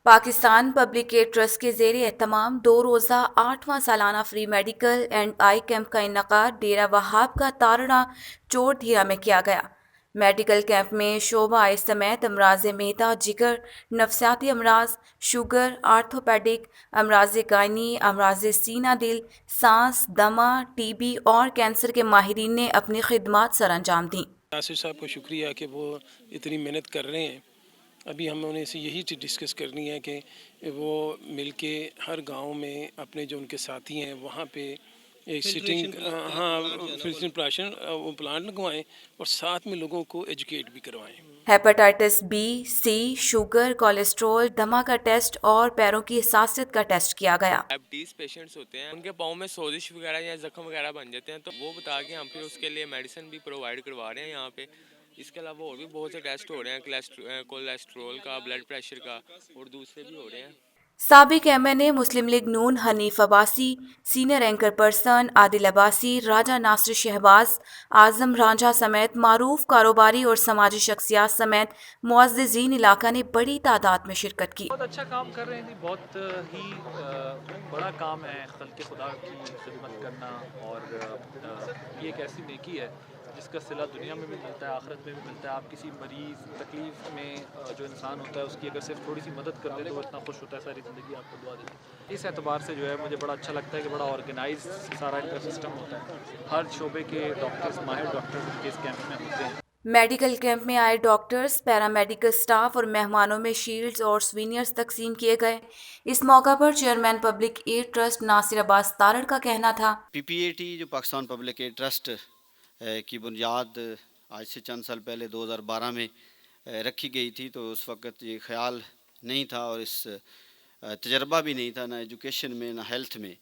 Pakistan public aid trust کے زیر اہتمام 2 روزہ 8واں سالانہ free medical and I camp کا انعقاد ڈیرہ وہاب کا تارڑا چوٹ دھیرا میں کیا گیا۔ میڈیکل کیمپ میں شعبہ آئی سمیت امراض معدہ، جگر، نفسیاتی امراض، شوگر، آرتھوپیڈک، امراض گائنی، امراض سینہ دل، سانس، دمہ، ٹی بی اور کینسر کے ماہرین نے اپنی خدمات سر انجام دیں۔ ناصر صاحب کو شکریہ کہ وہ اتنی محنت کر رہے ہیں۔ ابھی ہم انہیں سے یہی ڈسکس کرنی ہے کہ وہ مل کے ہر گاؤں میں اپنے جو ان کے ساتھی ہیں وہاں پہ ایک سٹنگ فلٹریشن پلاشن وہ پلانٹ لگوائیں اور ساتھ میں لوگوں کو ایجوکیٹ بھی کروائیں۔ Hepatitis B, C, sugar, cholesterol, دمہ کا ٹیسٹ اور پیروں کی حساسیت کا ٹیسٹ کیا گیا۔ ڈائبٹیز پیشنٹس ہوتے ہیں، ان کے پاؤں میں سوزش وغیرہ یا زخم وغیرہ بن جاتے ہیں، تو وہ بتا کے ہم پھر اس کے لیے میڈیسن بھی پرووائڈ کروا رہے ہیں یہاں پہ۔ اس کے علاوہ اور بھی بہت سے ٹیسٹ ہو رہے ہیں، کولیسٹرول کا، بلڈ پریشر کا اور دوسرے بھی ہو رہے ہیں۔ سابق M N A Muslim League نون Hanif Abbasi, senior anchor person Adil Abbasi, Raja Nasir Shahbaz, Azam Ranjha سمیت معروف کاروباری اور سماجی شخصیات سمیت معززین علاقہ نے بڑی تعداد میں شرکت کی۔ بہت اچھا کام کر رہے ہیں جی، بہت ہی بڑا کام ہے خلق خدا کی خدمت کرنا، اور یہ ایک ایسی نیکی ہے جس کا صلہ دنیا میں بھی ملتا ہے، آخرت میں بھی ملتا ہے۔ آپ کسی مریض تکلیف میں جو انسان ہوتا ہے اس کی اگر صرف تھوڑی سی مدد کر دیں تو وہ اتنا خوش ہوتا ہے، ساری زندگی آپ کو دعا دیتا ہے۔ اس اعتبار سے جو ہے مجھے بڑا اچھا لگتا ہے کہ بڑا آرگنائز سارا ان کا سسٹم ہوتا ہے، ہر شعبے کے ڈاکٹرز، ماہر ڈاکٹرز ان کے اس کیمپ میں ہوتے ہیں۔ میڈیکل کیمپ میں آئے ڈاکٹرز، پیرامیڈیکل سٹاف اور مہمانوں میں شیلڈز اور سوینئرز تقسیم کیے گئے۔ اس موقع پر chairman public aid trust Nasir Abbas Tarar کا کہنا تھا، پی پی اے ٹی جو پاکستان پبلک ایڈ ٹرسٹ کی بنیاد آج سے چند سال پہلے 2012 میں رکھی گئی تھی، تو اس وقت یہ خیال نہیں تھا اور اس تجربہ بھی نہیں تھا، نہ ایجوکیشن میں نہ ہیلتھ میں۔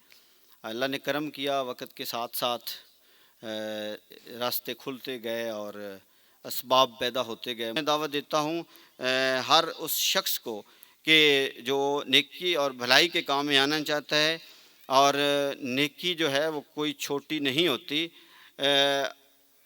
اللہ نے کرم کیا، وقت کے ساتھ ساتھ راستے کھلتے گئے اور اسباب پیدا ہوتے گئے۔ میں دعوت دیتا ہوں ہر اس شخص کو کہ جو نیکی اور بھلائی کے کام میں آنا چاہتا ہے، اور نیکی جو ہے وہ کوئی چھوٹی نہیں ہوتی،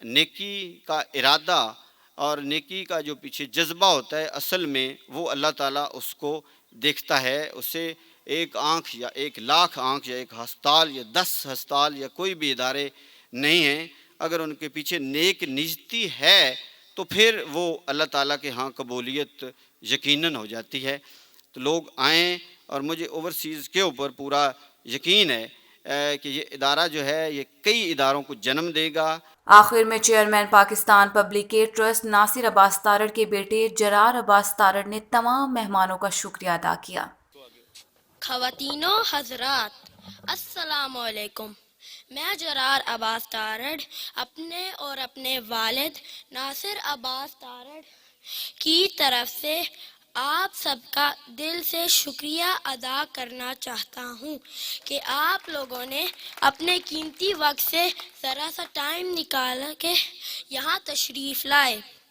نیکی کا ارادہ اور نیکی کا جو پیچھے جذبہ ہوتا ہے، اصل میں وہ اللہ تعالیٰ اس کو دیکھتا ہے۔ اسے ایک آنکھ یا 1,00,000 آنکھ یا 1 ہسپتال یا 10 ہسپتال یا کوئی بھی ادارے نہیں ہیں، اگر ان کے پیچھے نیک نیتی ہے تو پھر وہ اللہ تعالیٰ کے ہاں قبولیت یقیناً ہو جاتی ہے۔ تو لوگ آئیں، اور مجھے اوورسیز کے اوپر پورا یقین ہے کہ یہ ادارہ جو ہے یہ کئی اداروں کو جنم دے گا۔ آخر میں chairman Pakistan public aid trust Nasir Abbas Tarar کے بیٹے جرار عباس تارڑ نے تمام مہمانوں کا شکریہ ادا کیا۔ خواتین و حضرات، السلام علیکم۔ میں جرار عباس تارڑ اپنے اور اپنے والد ناصر عباس تارڑ کی طرف سے آپ سب کا دل سے شکریہ ادا کرنا چاہتا ہوں کہ آپ لوگوں نے اپنے قیمتی وقت سے ذرا سا ٹائم نکال کے یہاں تشریف لائے۔